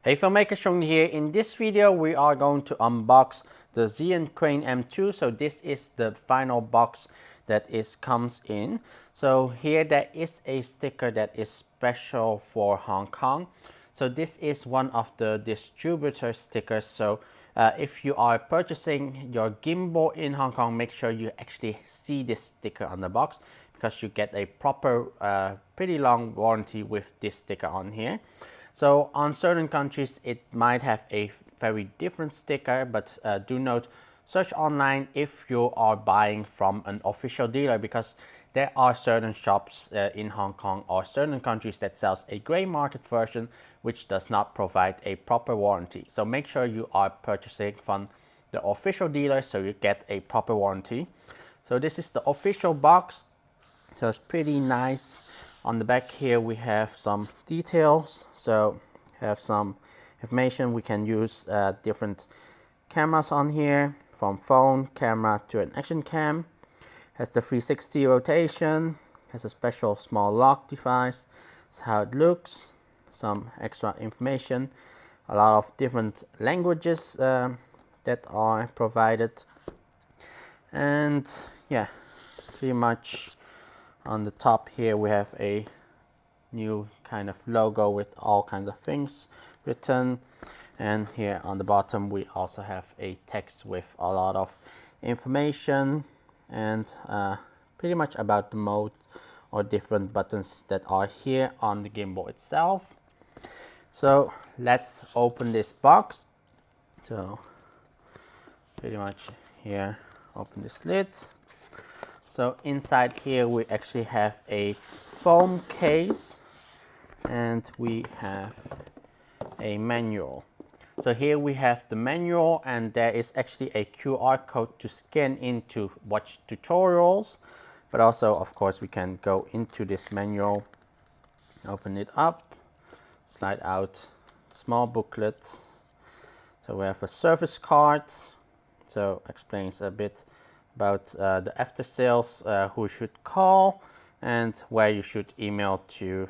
Hey filmmaker, Chung Dha here. In this video we are going to unbox the Zhiyun Crane M2. So this is the final box that comes in. So here there is a sticker that is special for Hong Kong. So this is one of the distributor stickers. So if you are purchasing your gimbal in Hong Kong, make sure you actually see this sticker on the box, because you get a proper pretty long warranty with this sticker on here. So on certain countries it might have a very different sticker, but do note, search online if you are buying from an official dealer, because there are certain shops in Hong Kong or certain countries that sells a grey market version which does not provide a proper warranty. So make sure you are purchasing from the official dealer so you get a proper warranty. So this is the official box, so it's pretty nice. On the back here we have some details, so have some information. We can use different cameras on here, from phone camera to an action cam. Has the 360 rotation, has a special small lock device. That's how it looks. Some extra information, a lot of different languages that are provided, and yeah, pretty much. On the top here we have a new kind of logo with all kinds of things written, and here on the bottom we also have a text with a lot of information and pretty much about the mode or different buttons that are here on the gimbal itself. So let's open this box. So pretty much here, open this lid. So inside here we actually have a foam case and we have a manual. So here we have the manual, and there is actually a QR code to scan in to watch tutorials, but also of course we can go into this manual, open it up, slide out small booklet. So we have a service card, so explains a bit about the after sales, who you should call and where you should email to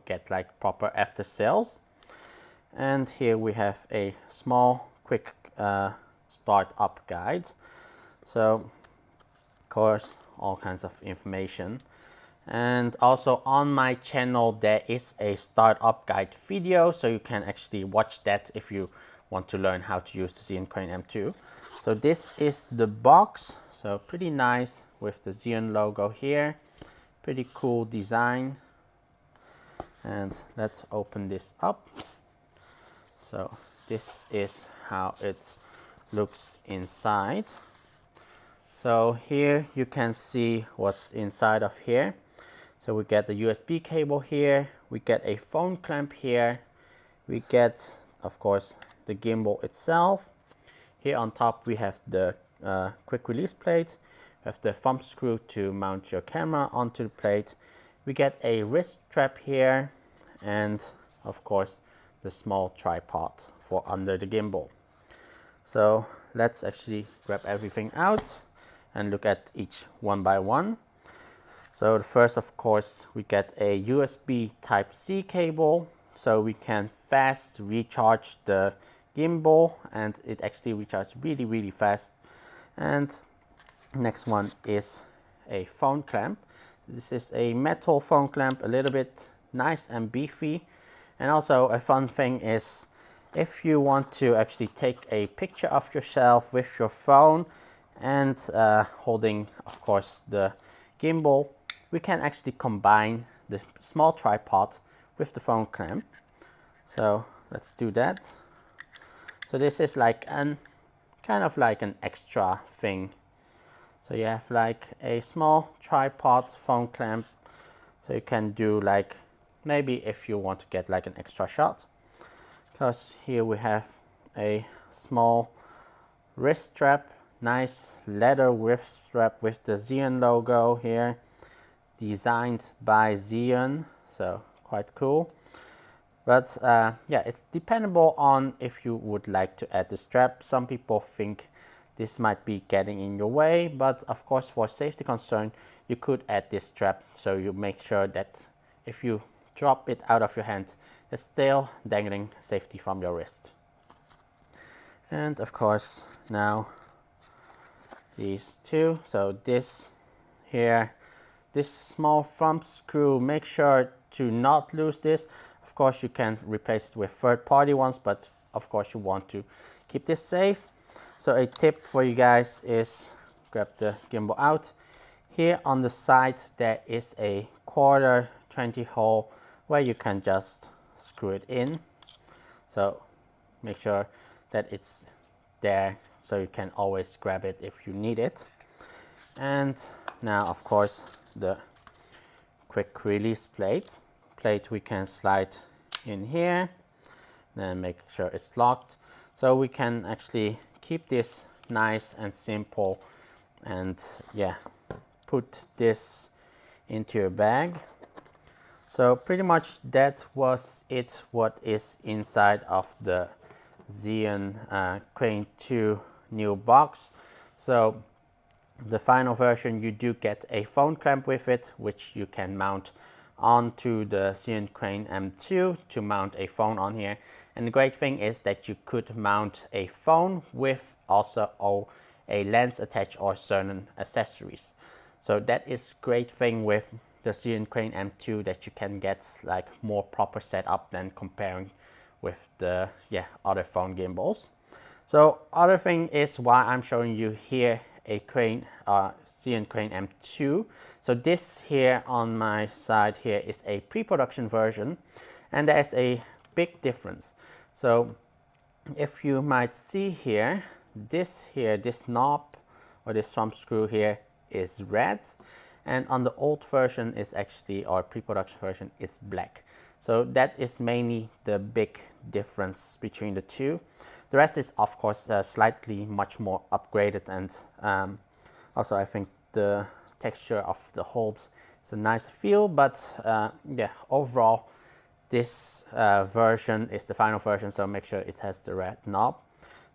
get like proper after sales. And here we have a small quick startup guide. So of course all kinds of information, and also on my channel there is a startup guide video, so you can actually watch that if you want to learn how to use the Zhiyun Crane M2. So this is the box, so pretty nice with the Zhiyun logo here, pretty cool design. And let's open this up. So this is how it looks inside. So here you can see what's inside of here. So we get the USB cable here, we get a phone clamp here, we get of course the gimbal itself. Here on top we have the quick release plate, we have the thumb screw to mount your camera onto the plate, we get a wrist strap here, and of course the small tripod for under the gimbal. So let's actually grab everything out and look at each one by one. So the first, of course, we get a USB Type-C cable, so we can fast recharge the gimbal, and it actually recharges really fast. And next one is a phone clamp. This is a metal phone clamp, a little bit nice and beefy. And also a fun thing is, if you want to actually take a picture of yourself with your phone and holding of course the gimbal, we can actually combine the small tripod with the phone clamp. So let's do that. So this is like an kind of like an extra thing. So you have like a small tripod phone clamp, so you can do like, maybe if you want to get like an extra shot, because here we have a small wrist strap, nice leather wrist strap with the Zhiyun logo here, designed by Zhiyun, so quite cool. But yeah, it's dependable on if you would like to add the strap. Some people think this might be getting in your way, but of course for safety concern you could add this strap, so you make sure that if you drop it out of your hand it's still dangling safety from your wrist. And of course now these two, so this here, this small thumb screw, make sure to not lose this. Of course you can replace it with third-party ones, but of course you want to keep this safe. So a tip for you guys is grab the gimbal out. Here on the side there is a 1/4 20 hole where you can just screw it in. So make sure that it's there so you can always grab it if you need it. And now of course the quick release plate we can slide in here, then make sure it's locked, so we can actually keep this nice and simple. And yeah, put this into your bag. So pretty much that was it, what is inside of the Zhiyun Crane 2 new box. So the final version, you do get a phone clamp with it, which you can mount onto the Zhiyun Crane M2 to mount a phone on here. And the great thing is that you could mount a phone with also a lens attached or certain accessories. So that is great thing with the Zhiyun Crane M2, that you can get like more proper setup than comparing with the other phone gimbals. So other thing is why I'm showing you here a Zhiyun Crane M2. So this here on my side here is a pre-production version, and there's a big difference. So if you might see here, this knob or this thumb screw here is red, and on the old version is actually, or pre-production version, is black. So that is mainly the big difference between the two. The rest is of course slightly much more upgraded, and also I think the texture of the holds is a nice feel, but yeah, overall this version is the final version, so make sure it has the red knob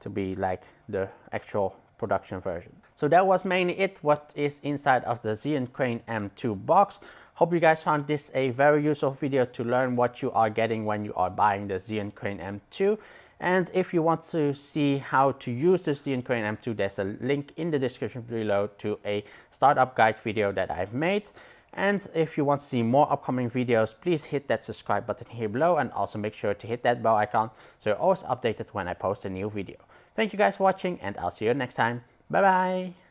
to be like the actual production version. So that was mainly it, what is inside of the Zhiyun Crane M2 box. Hope you guys found this a very useful video to learn what you are getting when you are buying the Zhiyun Crane M2. And if you want to see how to use the Zhiyun Crane M2, there's a link in the description below to a startup guide video that I've made. And if you want to see more upcoming videos, please hit that subscribe button here below, and also make sure to hit that bell icon so you're always updated when I post a new video. Thank you guys for watching, and I'll see you next time. Bye bye!